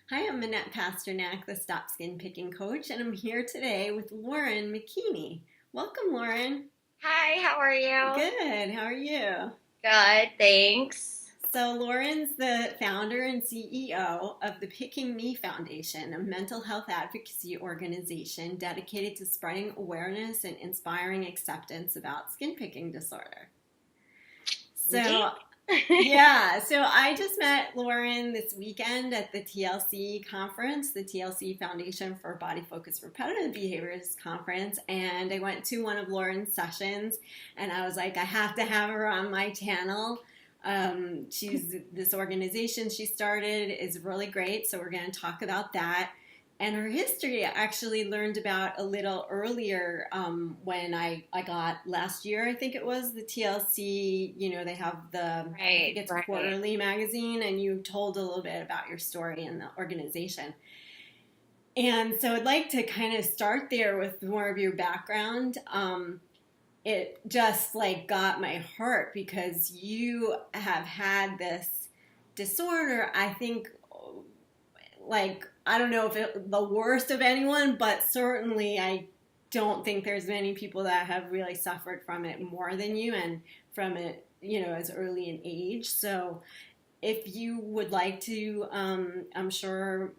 Hi, I'm Annette Pasternak, the Stop Skin Picking Coach, and I'm here today with Lauren McKeaney. Welcome, Lauren. Hi, how are you? Good. How are you? Good, thanks. So, Lauren's the founder and CEO of the Picking Me Foundation, a mental health advocacy organization dedicated to spreading awareness and inspiring acceptance about skin picking disorder. Indeed. So, yeah, so I just met Lauren this weekend at the TLC conference, the TLC Foundation for Body Focused Repetitive Behaviors conference, and I went to one of Lauren's sessions, and I was like, I have to have her on my channel. She's this organization she started is really great, so we're going to talk about that. And her history I actually learned about a little earlier when I got last year, I think it was the TLC, they have I think Right, it's right. quarterly magazine, and you told a little bit about your story in the organization. And so I'd like to kind of start there with more of your background. It just like got my heart because you have had this disorder, I think, like I don't know if it the worst of anyone, but certainly I don't think there's many people that have really suffered from it more than you and from it, as early in age. So if you would like to, I'm sure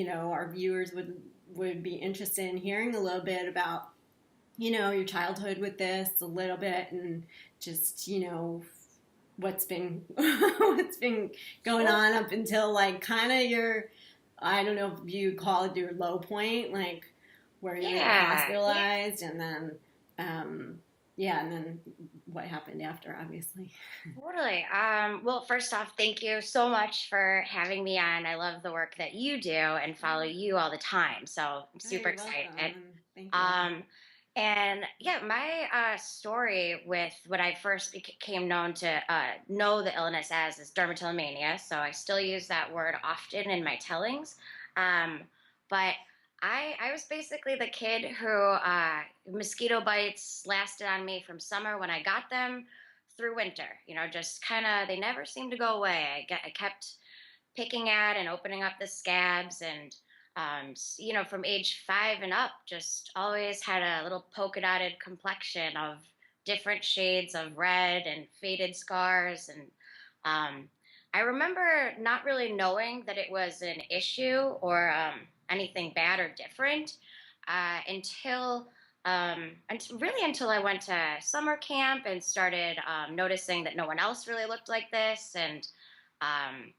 our viewers would be interested in hearing a little bit about your childhood with this a little bit and just what's been what's been going Sure. on up until like kind of your I don't know if you call it your low point, like where you were Yeah, yeah, hospitalized, and then, yeah, and then what happened after, obviously. totally. Well, first off, thank you so much for having me on. I love the work that you do and follow Oh, you all the time. So I'm oh, super you're excited. welcome, and thank you. Um, and yeah, my story with what I first became known to know the illness as is dermatillomania. So I still use that word often in my tellings. Um, but I was basically the kid who mosquito bites lasted on me from summer when I got them through winter. Just kind of they never seemed to go away. I kept picking at and opening up the scabs and from age 5 and up, just always had a little polka dotted complexion of different shades of red and faded scars. And I remember not really knowing that it was an issue or anything bad or different really until I went to summer camp and started noticing that no one else really looked like this. And um,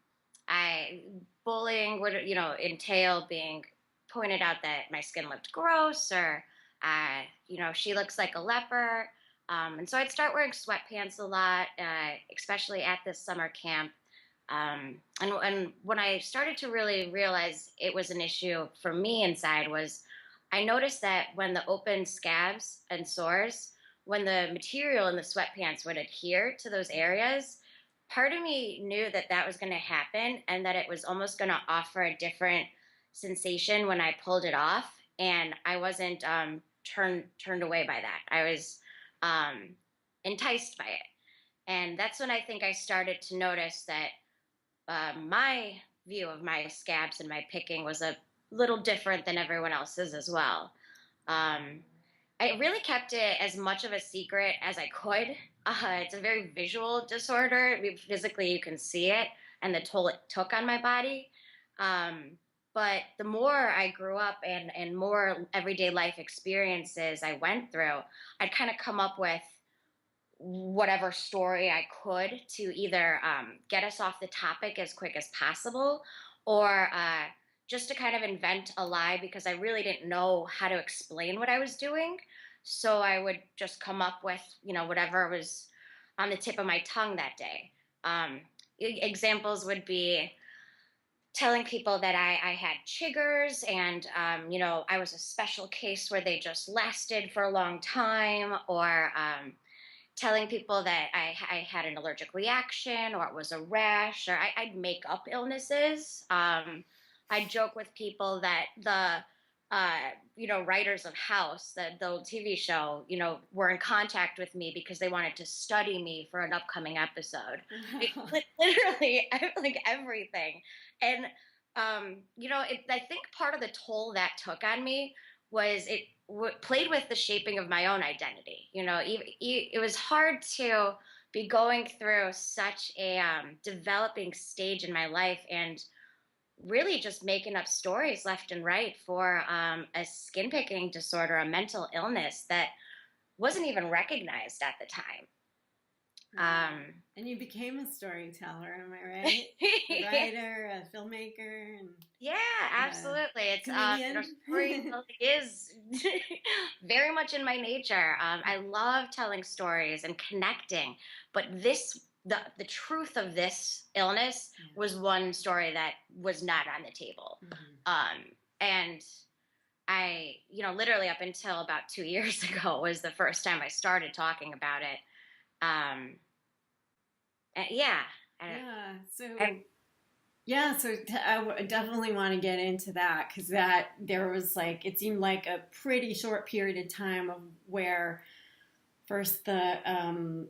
I bullying would entail being pointed out that my skin looked gross or she looks like a leper. And so I'd start wearing sweatpants a lot, especially at this summer camp. And when I started to really realize it was an issue for me inside was I noticed that when the open scabs and sores, when the material in the sweatpants would adhere to those areas, part of me knew that that was going to happen and that it was almost going to offer a different sensation when I pulled it off. And I wasn't turned away by that. I was um, enticed by it. And that's when I think I started to notice that my view of my scabs and my picking was a little different than everyone else's as well. Um, I really kept it as much of a secret as I could. It's a very visual disorder. I mean, physically, you can see it and the toll it took on my body. Um, but the more I grew up and more everyday life experiences I went through, I'd kind of come up with whatever story I could to either get us off the topic as quick as possible or just to kind of invent a lie because I really didn't know how to explain what I was doing. So I would just come up with, whatever was on the tip of my tongue that day. Examples would be telling people that I had chiggers and, I was a special case where they just lasted for a long time, or telling people that I had an allergic reaction or it was a rash, or I'd make up illnesses. I'd joke with people that writers of House, the old TV show, were in contact with me because they wanted to study me for an upcoming episode. Literally, like everything. And I think part of the toll that took on me was it played with the shaping of my own identity. It was hard to be going through such a developing stage in my life and really just making up stories left and right for a skin picking disorder, a mental illness that wasn't even recognized at the time. And you became a storyteller, am I right? A writer, a filmmaker, and Yeah, a absolutely. It's comedian. storytelling is very much in my nature. I love telling stories and connecting, but the truth of this illness Yeah. was one story that was not on the table. And literally up until about 2 years ago was the first time I started talking about it. Um, yeah, Yeah. and I definitely want to get into that because that there was like it seemed like a pretty short period of time of where first the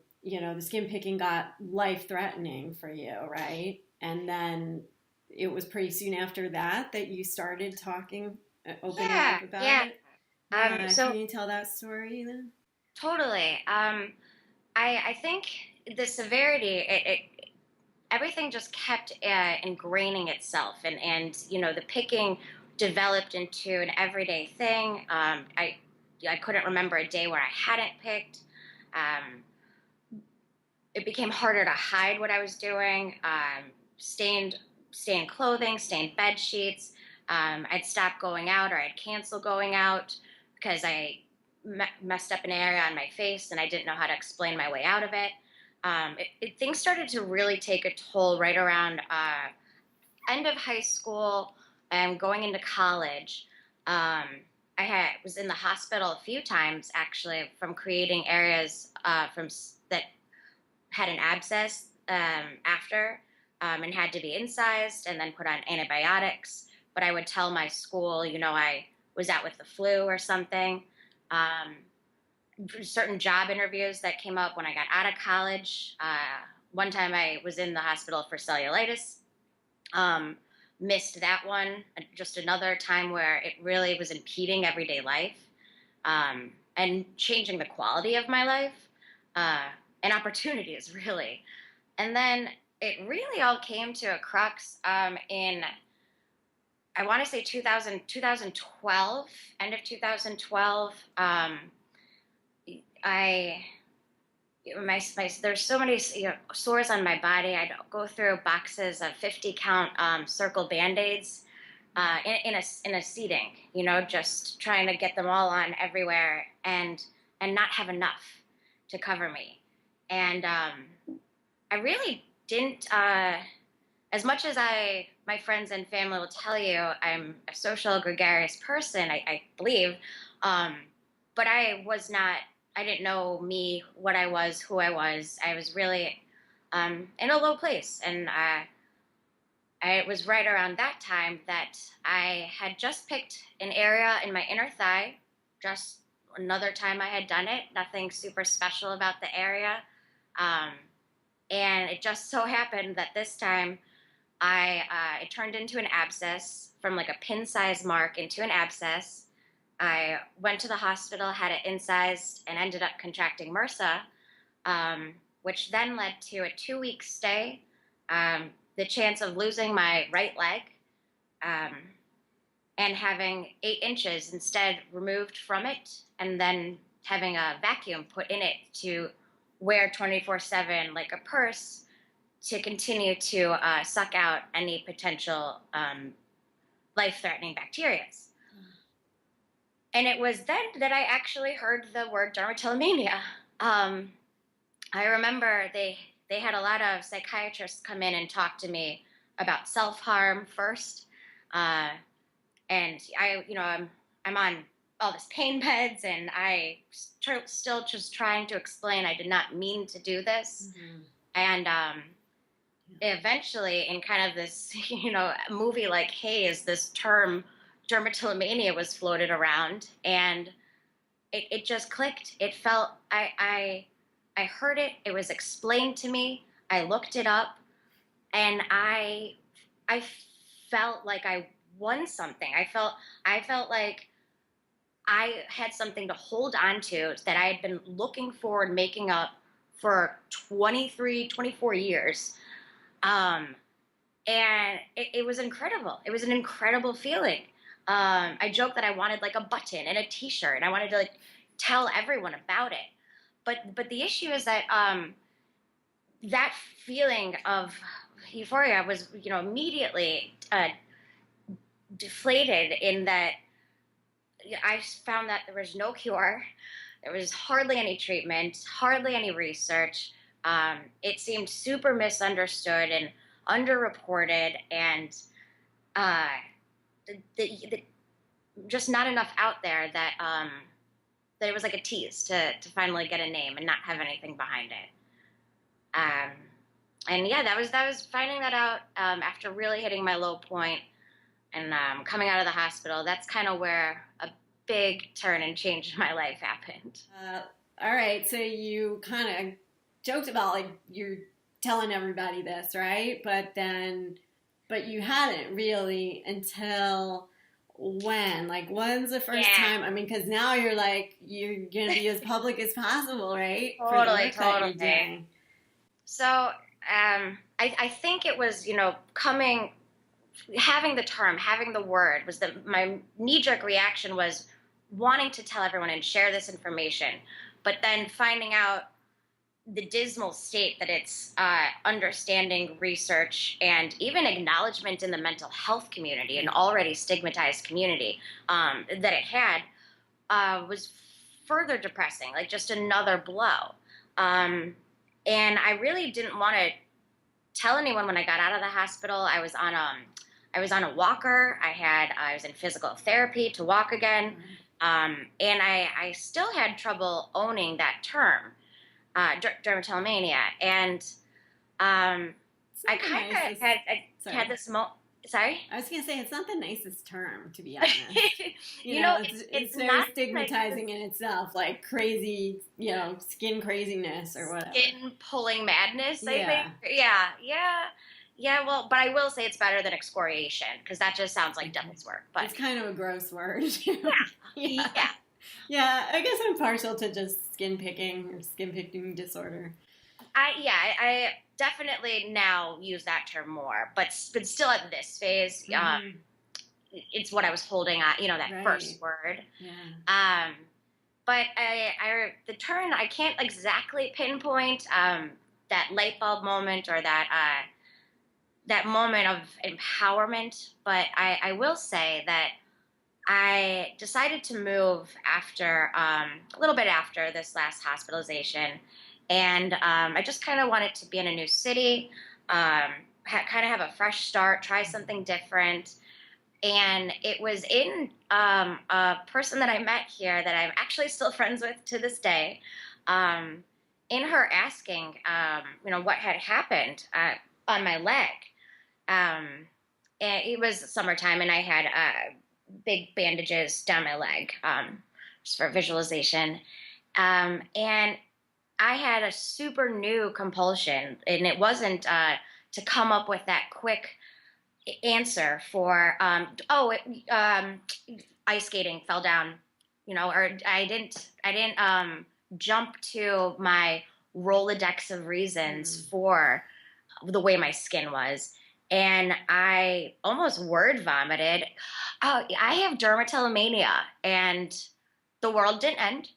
skin picking got life threatening for you, right? And then it was pretty soon after that that you started talking, opening up yeah, about yeah. it. Yeah, can So you tell that story then? totally. I think the severity, everything just kept ingraining itself, and the picking developed into an everyday thing. I couldn't remember a day where I hadn't picked. Um, it became harder to hide what I was doing. Stained stained clothing, stained bed sheets. I'd stop going out, or I'd cancel going out because I messed up an area on my face and I didn't know how to explain my way out of it. Things started to really take a toll right around end of high school and going into college. Was in the hospital a few times actually from creating areas that had an abscess after, and had to be incised and then put on antibiotics. But I would tell my school, I was out with the flu or something. Um, Certain job interviews that came up when I got out of college. One time I was in the hospital for cellulitis. Um, Missed that one. Just another time where it really was impeding everyday life, and changing the quality of my life, uh, and opportunities, really. And then it really all came to a crux in, I want to say 2012, end of 2012. I There's so many sores on my body. I'd go through boxes of 50 count circle band-aids in a seating, just trying to get them all on everywhere and not have enough to cover me. And I really didn't, as much as my friends and family will tell you I'm a social, gregarious person, I believe, um, but I didn't know me, what I was, who I was. I was really in a low place. And it was right around that time that I had just picked an area in my inner thigh, just another time I had done it, nothing super special about the area. Um, and it just so happened that this time it turned into an abscess, from like a pin size mark into an abscess. I went to the hospital, had it incised, and ended up contracting MRSA, which then led to a 2-week stay, the chance of losing my right leg, um, and having 8 inches instead removed from it, and then having a vacuum put in it to wear 24/7 like a purse to continue to suck out any potential life-threatening bacteria. And it was then that I actually heard the word dermatillomania. I remember they had a lot of psychiatrists come in and talk to me about self-harm first, uh, and I'm on all this pain meds, and still just trying to explain I did not mean to do this. Mm-hmm. And eventually, in kind of this movie like Haze, this term dermatillomania was floated around, and it just clicked. It felt, I heard it. It was explained to me. I looked it up, and I felt like I won something. I felt like I had something to hold on to that I had been looking forward making up for 23, 24 years. Um, and it was incredible. It was an incredible feeling. I joked that I wanted like a button and a t-shirt and I wanted to like tell everyone about it. But the issue is that that feeling of euphoria was, immediately deflated in that I found that there was no cure. There was hardly any treatment, hardly any research. It seemed super misunderstood and underreported, and uh, the, just not enough out there that it was like a tease to finally get a name and not have anything behind it. Um, and yeah, that was finding that out after really hitting my low point and coming out of the hospital. That's kind of where a big turn and change in my life happened. All right, so you kind of joked about like you're telling everybody this, right? But you hadn't really until when? Like, when's the first time? I mean, because now you're like, you're going to be as public as possible, right? Totally, For the work that totally. you're doing. So I think it was, having the term, having the word was that my knee-jerk reaction was wanting to tell everyone and share this information, but then finding out the dismal state that it's understanding research and even acknowledgement in the mental health community, an already stigmatized community, that it had was further depressing, like just another blow. And I really didn't want to tell anyone when I got out of the hospital. I was on a walker. I was in physical therapy to walk again. And I still had trouble owning that term, dermatillomania. And I kind of had this moment. Sorry? I was going to say, it's not the nicest term, to be honest. It's very not stigmatizing in itself, like crazy, skin craziness or whatever. Skin pulling madness, I think. Yeah, well, but I will say it's better than excoriation, because that just sounds like devil's work. But it's kind of a gross word. Yeah. Yeah, I guess I'm partial to just skin picking disorder. I definitely now use that term more, but still at this phase, it's what I was holding at, that first word. Yeah. But the turn, I can't exactly pinpoint that light bulb moment or that moment of empowerment, but I will say that I decided to move after a little bit after this last hospitalization. And I just kind of wanted to be in a new city, kind of have a fresh start, try something different. And it was in a person that I met here that I'm actually still friends with to this day, in her asking, what had happened on my leg. And it was summertime, and I had big bandages down my leg, just for visualization. And I had a super new compulsion, and it wasn't to come up with that quick answer for, ice skating, fell down, or I didn't jump to my Rolodex of reasons for the way my skin was. And I almost word vomited. Oh, I have dermatillomania, and the world didn't end.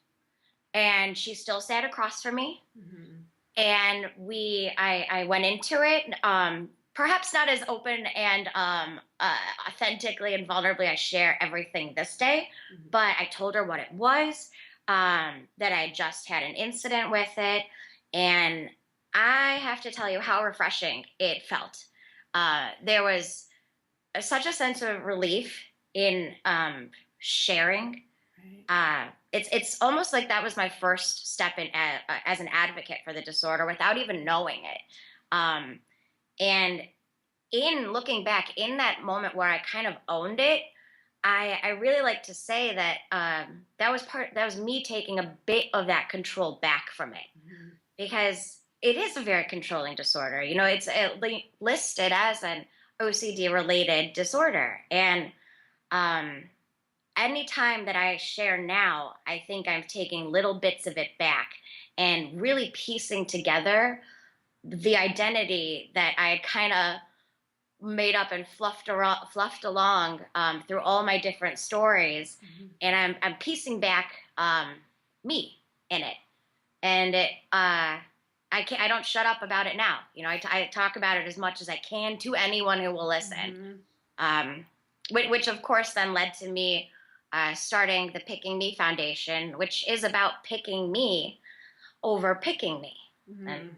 And she still sat across from me. And I went into it, perhaps not as open and authentically and vulnerably I share everything this day, but I told her what it was, that I just had an incident with it. And I have to tell you how refreshing it felt. There was such a sense of relief in sharing. It's almost like that was my first step in as an advocate for the disorder without even knowing it. And in looking back in that moment where I kind of owned it, I really like to say that that was me taking a bit of that control back from it, because it is a very controlling disorder. It's listed as an OCD related disorder. And um, anytime that I share now, I think I'm taking little bits of it back and really piecing together the identity that I had kind of made up and fluffed along through all my different stories, Mhm. and I'm piecing back me in it, and I don't shut up about it now. I talk about it as much as I can to anyone who will listen. Mhm. Um, which of course then led to me starting the Picking Me Foundation, which is about picking me over picking me, and Mhm.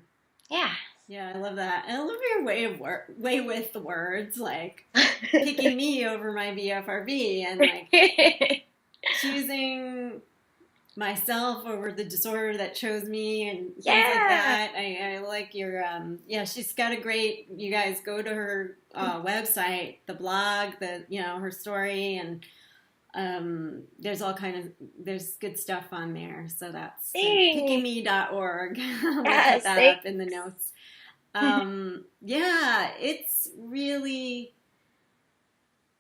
yeah. Yeah, I love that. And I love your way with the words, like picking me over my BFRB and like choosing myself over the disorder that chose me and things like Yeah. that. I like your yeah, she's got a great, you guys go to her website, the blog, her story, and there's all kind of, there's good stuff on there. So that's Thanks. pickingme.org. We'll put Yes, that thanks. up in the notes. Yeah, it's really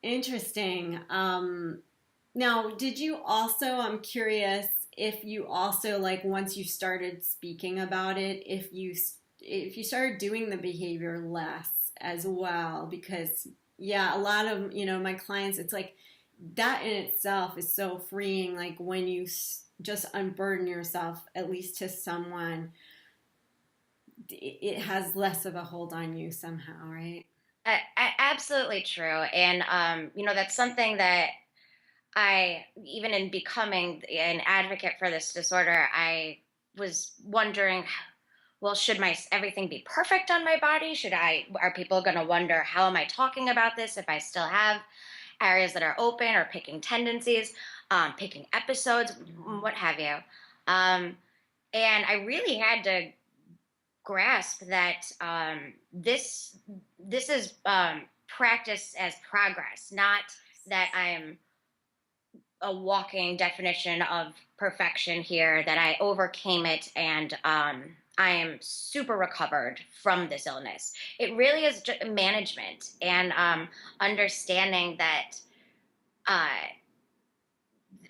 interesting. Now, did you also, I'm curious if you also, like, once you started speaking about it, if you started doing the behavior less as well, because yeah, a lot of, my clients, it's like that in itself is so freeing, like when you just unburden yourself, at least to someone, it has less of a hold on you somehow, right? Absolutely true. And, that's something that even in becoming an advocate for this disorder, I was wondering, well, should everything be perfect on my body? Are people going to wonder, how am I talking about this if I still have areas that are open, or picking tendencies, picking episodes, what have you? Um, and I really had to grasp that this is practice as progress, not that I'm a walking definition of perfection here, that I overcame it and I am super recovered from this illness. It really is just management and understanding that uh,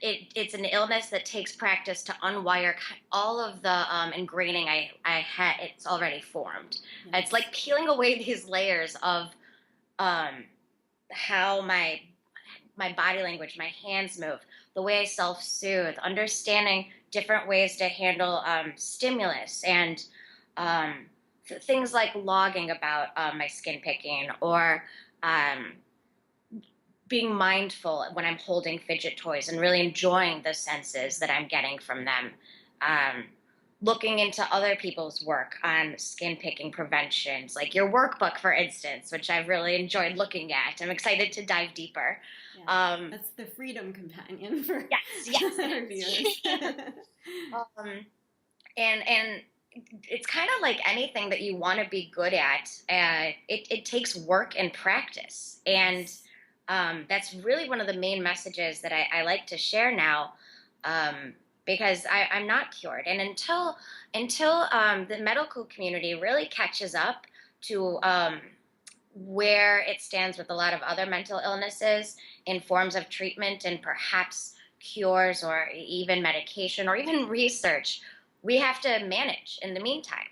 it's an illness that takes practice to unwire all of the ingraining I had. It's already formed. It's Yes. like peeling away these layers of um, how my body language, my hands move, the way I self soothe, understanding different ways to handle stimulus, and um, things like logging about my skin picking, or um, being mindful when I'm holding fidget toys and really enjoying the senses that I'm getting from them. Um, Looking into other people's work on skin picking preventions, like your workbook, for instance, which I've really enjoyed looking at. I'm excited to dive deeper. Yeah, Um, that's the freedom companion for yes, yes, our viewers. yes. um, and it's kind of like anything that you want to be good at. It takes work and practice, and Yes. that's really one of the main messages that I like to share now, um, because I'm not cured, and until the medical community really catches up to where it stands with a lot of other mental illnesses in forms of treatment and perhaps cures, or even medication, or even research, we have to manage in the meantime.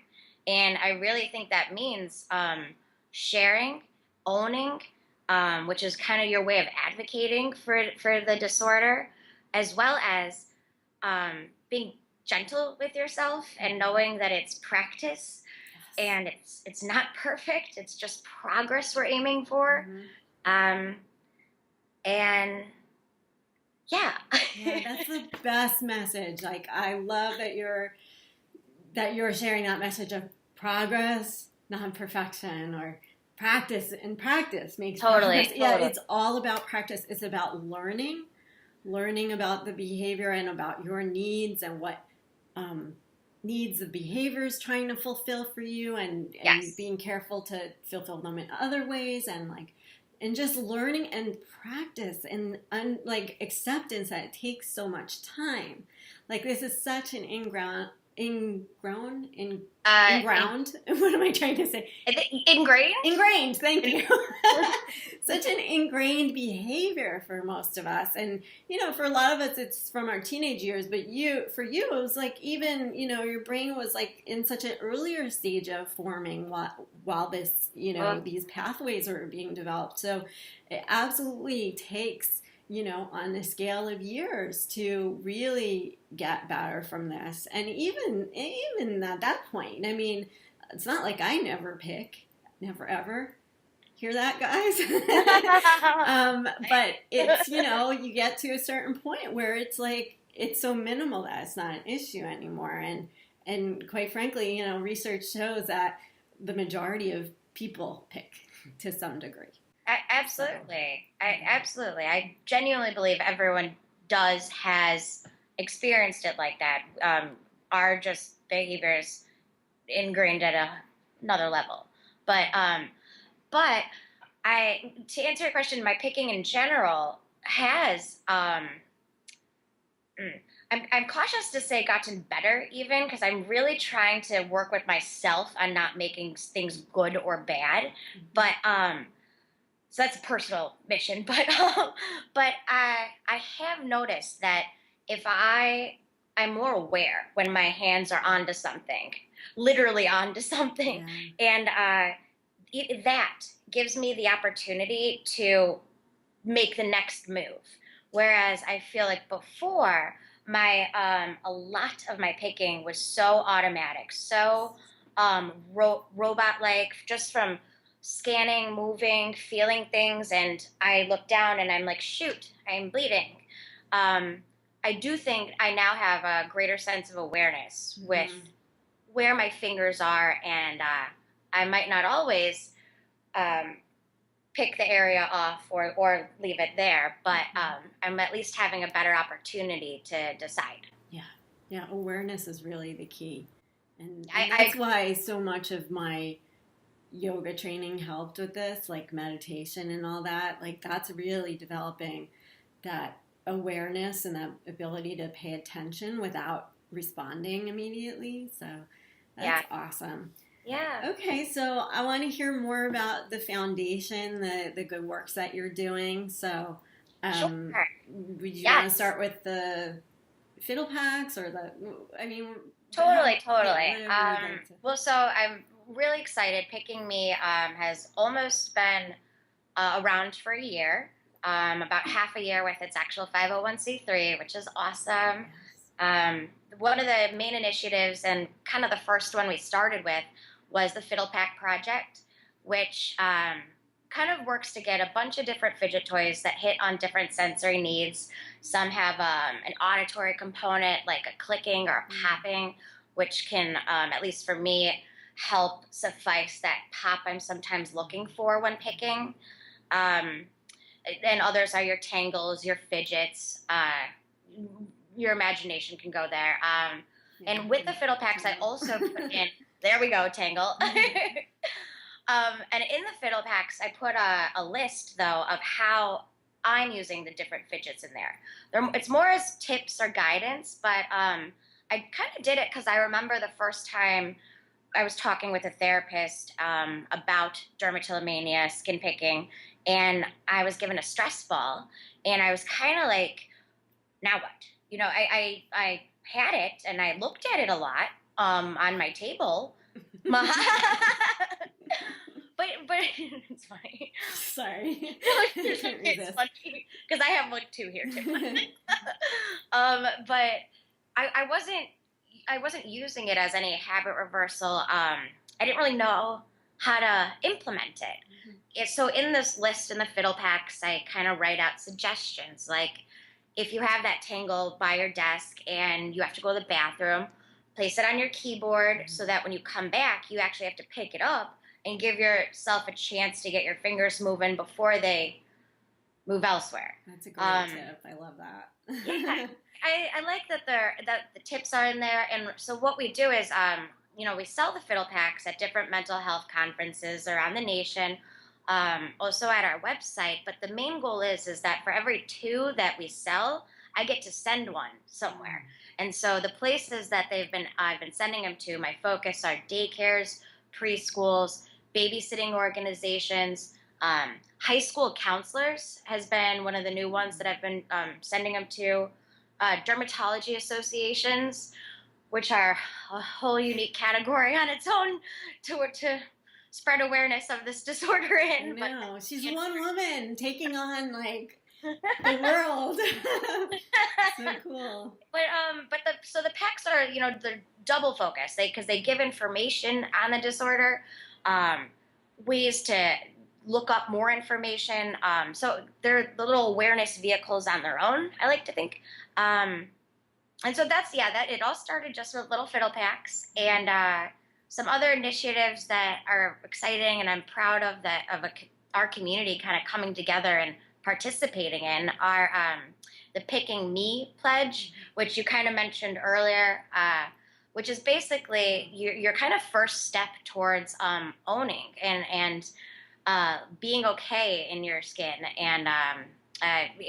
And I really think that means sharing, owning, which is kind of your way of advocating for the disorder, as well as being gentle with yourself and knowing that it's practice Yes. and it's not perfect. It's just progress we're aiming for. Hmm. Um, and yeah. Yeah, that's the best message. Like, I love that you're sharing that message of progress, not perfection, or practice. And practice makes progress. Totally, Yeah, totally. it's all about practice. It's about learning about the behavior and about your needs and what um, needs the behavior is trying to fulfill for you, and Yes. being careful to fulfill them in other ways, and just learning and practice, and like acceptance that it takes so much time. Like, this is such an inground. What am I trying to say? Ingrained? Ingrained, thank you. Such an ingrained behavior for most of us. And, for a lot of us, it's from our teenage years. But for you, it was like even, your brain was like in such an earlier stage of forming while this, these pathways are being developed. So it absolutely takes, on the scale of years to really get better from this. And even at that point, I mean, it's not like I never pick, never ever. Hear that, guys? But it's, you get to a certain point where it's like, it's so minimal that it's not an issue anymore. And quite frankly, research shows that the majority of people pick to some degree. Absolutely. I genuinely believe everyone has experienced it like that. Are just behaviors ingrained at another level. But to answer your question, my picking in general has, I'm cautious to say gotten better even, because I'm really trying to work with myself on not making things good or bad. But, so that's a personal mission, but I have noticed that if I'm more aware when my hands are onto something, literally onto something, and that gives me the opportunity to make the next move. Whereas I feel like before, a lot of my picking was so automatic, so robot-like, just from scanning, moving, feeling things, and I look down and I'm like, shoot, I'm bleeding. I do think I now have a greater sense of awareness with where my fingers are, and I might not always pick the area off or leave it there, but I'm at least having a better opportunity to decide. Yeah, awareness is really the key. And that's why so much of my yoga training helped with this, like meditation and all that. Like that's really developing that awareness and that ability to pay attention without responding immediately. So that's awesome. Yeah. Okay, so I want to hear more about the foundation, the good works that you're doing. So sure. Would you want to start with the fiddle packs or Totally. Well, so I'm really excited. Picking Me has almost been around for a year, about half a year with its actual 501c3, which is awesome. One of the main initiatives and kind of the first one we started with was the Fiddle Pack Project, which kind of works to get a bunch of different fidget toys that hit on different sensory needs. Some have an auditory component, like a clicking or a popping, which can, at least for me, help suffice that pop I'm sometimes looking for when picking. And others are your tangles, your fidgets. Your imagination can go there. And with the fiddle packs, I also put in, there we go, tangle. And in the fiddle packs, I put a list, though, of how I'm using the different fidgets in there. It's more as tips or guidance, but I kind of did it because I remember the first time I was talking with a therapist about dermatillomania, skin picking, and I was given a stress ball, and I was kind of like, now what? I had it, and I looked at it a lot on my table. But it's funny. Sorry. It's funny because I have like two here too. But I wasn't using it as any habit reversal. I didn't really know how to implement it. So in this list in the fiddle packs, I kind of write out suggestions. Like if you have that tangle by your desk and you have to go to the bathroom, place it on your keyboard so that when you come back, you actually have to pick it up and give yourself a chance to get your fingers moving before they move elsewhere. That's a great tip. I love that. Yeah, I like that the tips are in there. And so what we do is, we sell the fiddle packs at different mental health conferences around the nation, also at our website. But the main goal is that for every 2 that we sell, I get to send one somewhere. And so the places that I've been sending them to, my focus are daycares, preschools, babysitting organizations, high school counselors has been one of the new ones that I've been sending them to, dermatology associations, which are a whole unique category on its own to spread awareness of this disorder in. I know. She's one woman taking on like the world. So cool. So the PECs are, the double focus, because they give information on the disorder, ways to look up more information. So they're the little awareness vehicles on their own, I like to think. And so that it all started just with little fiddle packs, and some other initiatives that are exciting and I'm proud of our community kind of coming together and participating in are the Picking Me pledge, which you kind of mentioned earlier, which is basically your kind of first step towards owning and being okay in your skin, and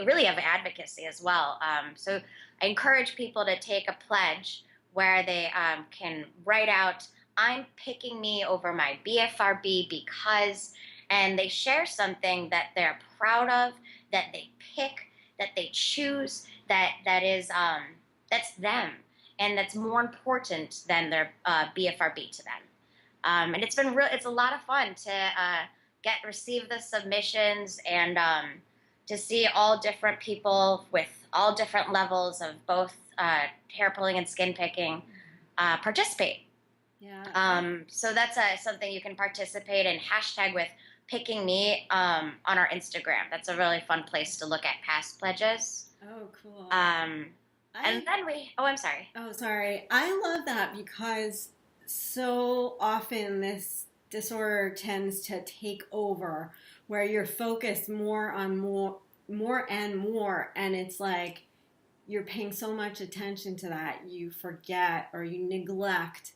really of advocacy as well. So I encourage people to take a pledge where they can write out, I'm picking me over my BFRB because, and they share something that they're proud of, that they pick, that they choose, that's them, and that's more important than their BFRB to them. And it's a lot of fun to receive the submissions and to see all different people with all different levels of both hair pulling and skin picking participate. Yeah. So that's something you can participate in. Hashtag with Picking Me on our Instagram. That's a really fun place to look at past pledges. Oh, cool. And then I'm sorry. Oh, sorry. I love that because so often this disorder tends to take over where you're focused more on more and more, and it's like you're paying so much attention to that you forget or you neglect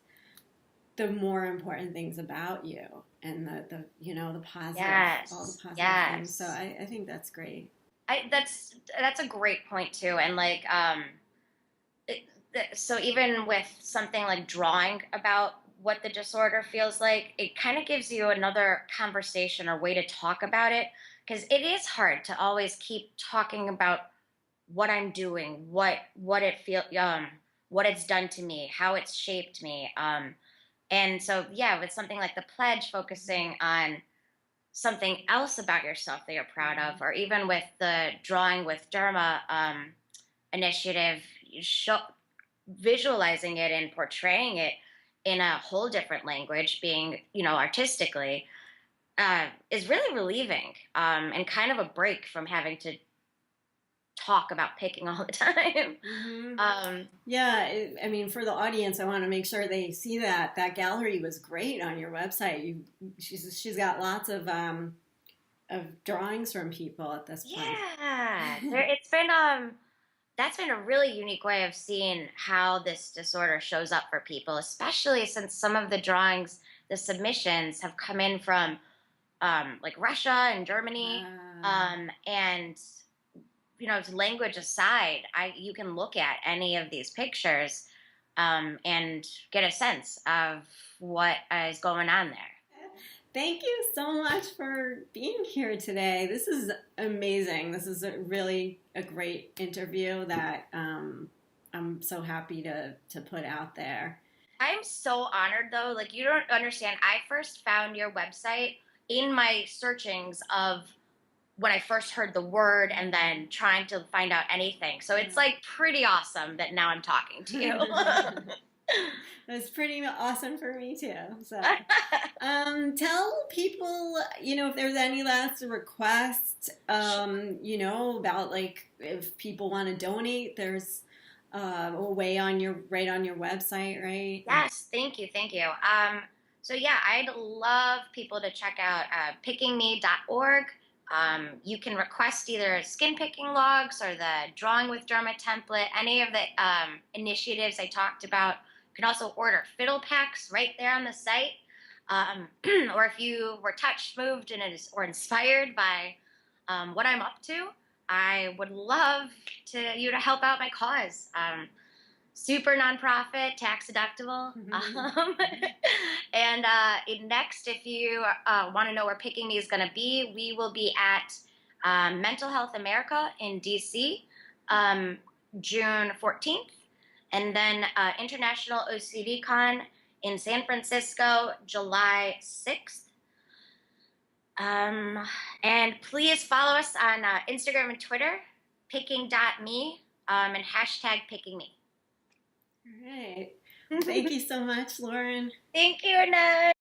the more important things about you and the positive, all the positive things. So I think that's great. That's a great point too, and like so even with something like drawing about what the disorder feels like, it kind of gives you another conversation or way to talk about it, because it is hard to always keep talking about what I'm doing, what it's done to me, how it's shaped me. And so, with something like the pledge, focusing on something else about yourself that you're proud of, or even with the Drawing with Derma initiative, visualizing it and portraying it in a whole different language, being, artistically, is really relieving, and kind of a break from having to talk about picking all the time. Mm-hmm. For the audience, I want to make sure they see that gallery was great on your website. She's got lots of drawings from people at this point. It's been that's been a really unique way of seeing how this disorder shows up for people, especially since some of the drawings, the submissions, have come in from like Russia and Germany, and language aside, you can look at any of these pictures and get a sense of what is going on there. Thank you so much for being here today. This is amazing. This is really a great interview that I'm so happy to put out there. I'm so honored, though. Like, you don't understand. I first found your website in my searchings of when I first heard the word and then trying to find out anything. So it's like pretty awesome that now I'm talking to you. It's pretty awesome for me too. So tell people, if there's any last requests, about like if people want to donate, there's a way on your website, right? Yes, thank you. So I'd love people to check out pickingme.org. You can request either skin picking logs or the Drawing with Derma template, any of the initiatives I talked about. You can also order fiddle packs right there on the site. Or if you were touched, moved, or inspired by what I'm up to, I would love you to help out my cause. Super nonprofit, tax deductible. And next, if you want to know where Picking Me is going to be, we will be at Mental Health America in DC, June 14th, and then International OCD Con in San Francisco, July 6th. And please follow us on Instagram and Twitter, picking.me, and hashtag Picking Me. All right. Thank you so much, Lauren. Thank you, Annette.